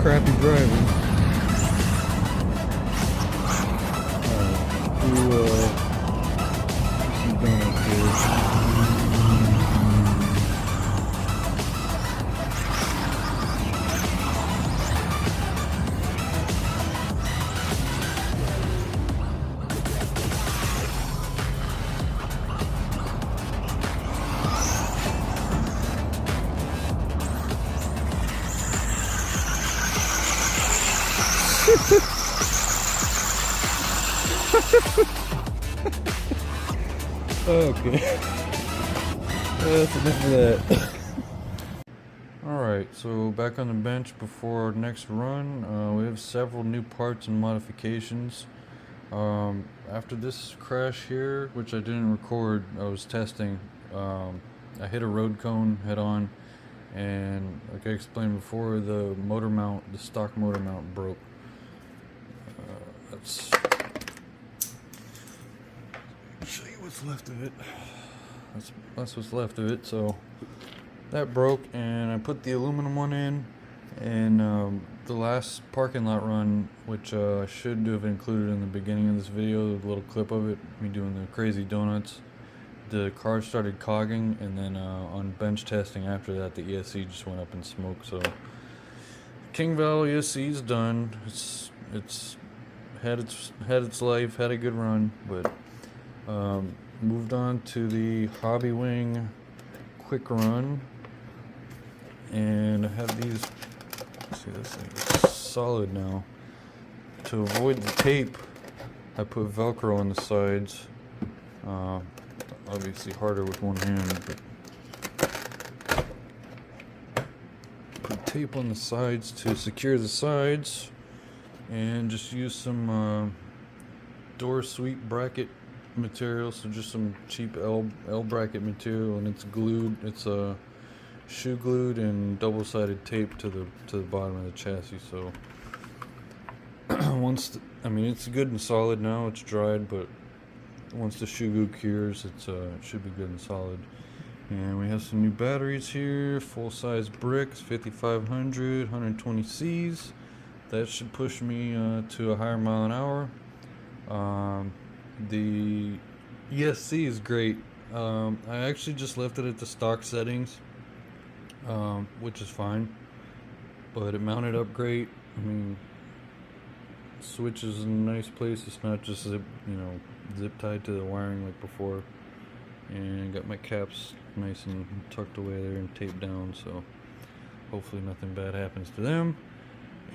Crappy driving. Some donuts here. Okay. That's enough of that. Alright, so back on the bench before our next run. We have several new parts and modifications. After this crash here, which I didn't record, I was testing. I hit a road cone head on, and like I explained before, the motor mount, the stock motor mount broke. Let's show you what's left of it. That's what's left of it. So that broke, and I put the aluminum one in, and the last parking lot run, which I should have included in the beginning of this video, a little clip of it, me doing the crazy donuts. The car started cogging, and then on bench testing after that, the ESC just went up in smoke. So King Val ESC is done. It's had its life, had a good run, but moved on to the Hobby Wing quick run, and I have these. See, this thing is solid now. To avoid the tape, I put Velcro on the sides. Obviously harder with one hand, but put tape on the sides to secure the sides, and just use some door sweep bracket material. So just some cheap L bracket material, and it's glued. It's shoe glued and double-sided tape to the bottom of the chassis. So I mean, it's good and solid now. It's dried, but once the shoe glue cures, it should be good and solid. And we have some new batteries here, full-size bricks, 5500, 120Cs. That should push me to a higher mile an hour. The ESC is great. I actually just left it at the stock settings, which is fine, but it mounted up great. I mean, switch is in a nice place. It's not just zip tied to the wiring like before. And got my caps nice and tucked away there and taped down, so hopefully nothing bad happens to them.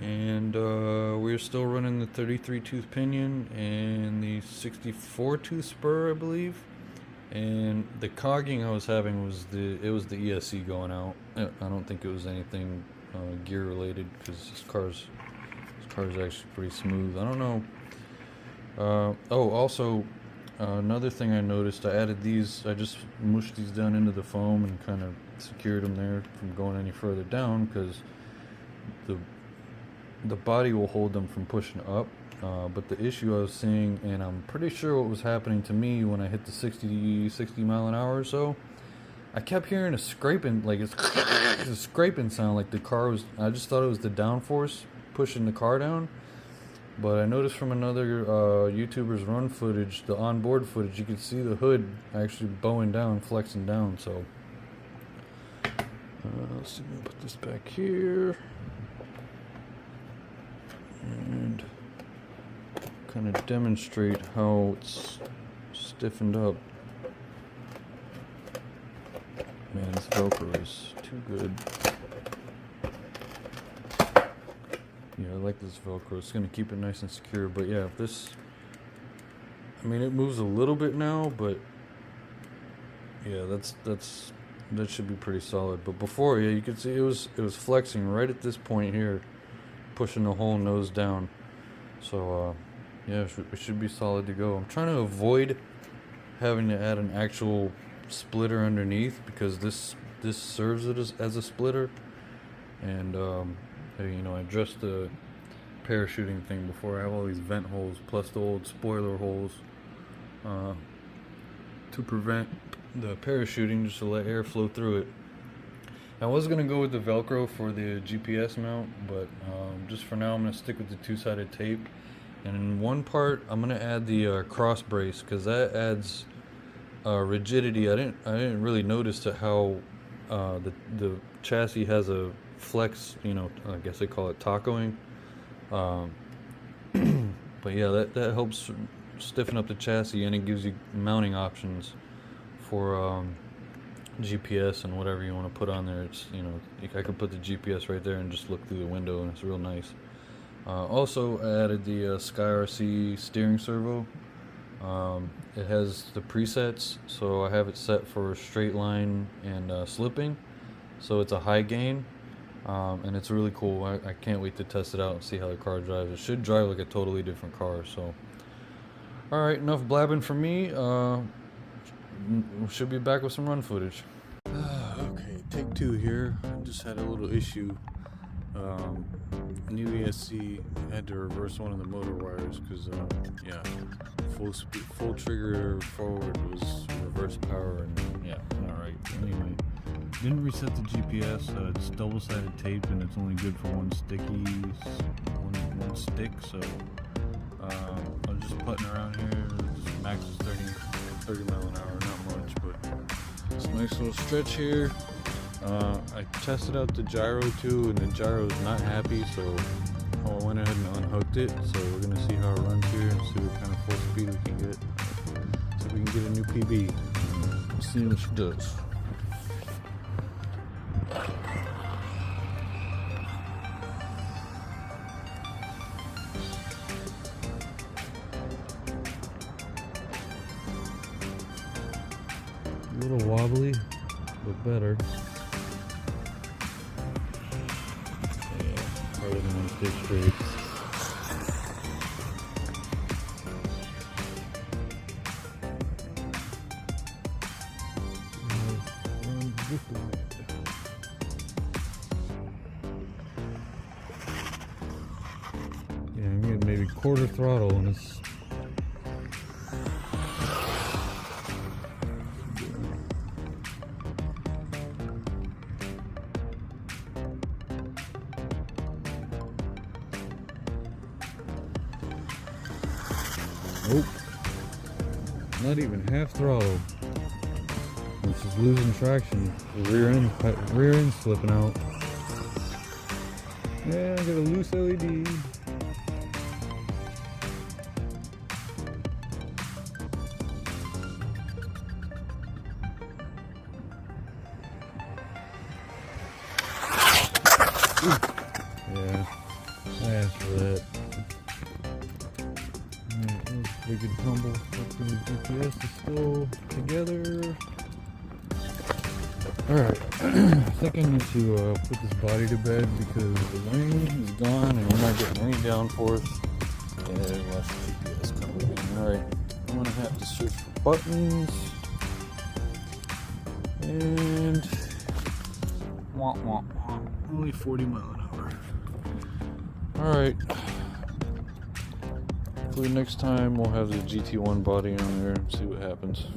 And we're still running the 33 tooth pinion and the 64 tooth spur, I believe. And the cogging I was having was the ESC going out. I don't think it was anything gear related, because this car's actually pretty smooth. I don't know. Also, another thing I noticed, I added these. I just mushed these down into the foam and kind of secured them there from going any further down, because the body will hold them from pushing up. But the issue I was seeing, and I'm pretty sure what was happening to me when I hit the 60 mile an hour or so, I kept hearing a scraping, like it's a scraping sound, like the car was. I just thought it was the downforce pushing the car down. But I noticed from another YouTuber's run footage, the onboard footage, you could see the hood actually bowing down, flexing down. So let's see, I'm gonna put this back here and kind of demonstrate how it's stiffened up. Man, this Velcro is too good. Yeah, I like this Velcro. It's going to keep it nice and secure. But yeah, if this, I mean, it moves a little bit now, but yeah, that should be pretty solid. But before, yeah, you could see it was flexing right at this point here, pushing the whole nose down. So yeah, it should be solid to go. I'm trying to avoid having to add an actual splitter underneath, because this serves it as a splitter. And I addressed the parachuting thing before. I have all these vent holes plus the old spoiler holes to prevent the parachuting, just to let air flow through it. I was going to go with the Velcro for the GPS mount, but just for now I'm going to stick with the two-sided tape. And in one part I'm going to add the cross brace, because that adds rigidity. I didn't really notice to how the chassis has a flex, I guess they call it tacoing. But yeah, that helps stiffen up the chassis, and it gives you mounting options for GPS and whatever you want to put on there. It's, I could put the GPS right there and just look through the window, and it's real nice. Also, I added the SkyRC steering servo. It has the presets, so I have it set for straight line and slipping, so it's a high gain, and it's really cool. I can't wait to test it out and see how the car drives. It should drive like a totally different car. So alright, enough blabbing from me. Should be back with some run footage. Okay, take two here. I just had a little issue. New ESC had to reverse one of the motor wires because full trigger forward was reverse power, and alright. Anyway, didn't reset the GPS. It's double-sided tape, and it's only good for one stick. So I'm just putting around here. Just max is 30 mile an hour, not much, but it's a nice little stretch here. I tested out the gyro too, and the gyro is not happy, so I went ahead and unhooked it. So we're gonna see how it runs here and see what kind of full speed we can get. So we can get a new PB. Let's see what she does. A little wobbly, but better. Harder than one stay straight. Yeah, I'm getting maybe quarter throttle, and it's nope, not even half throttle. It's just losing traction. The rear end slipping out. Yeah, I got a loose LED. Yeah, I asked for that. We could tumble. Hopefully the GPS is still together. Alright, I think I need to put this body to bed because the wing is gone and we're not getting any downforce. Yeah, we lost the GPS coming in. Alright, I'm going to have to search for buttons. And only 40 mile an hour. Alright. Hopefully next time we'll have the GT1 body on there and see what happens.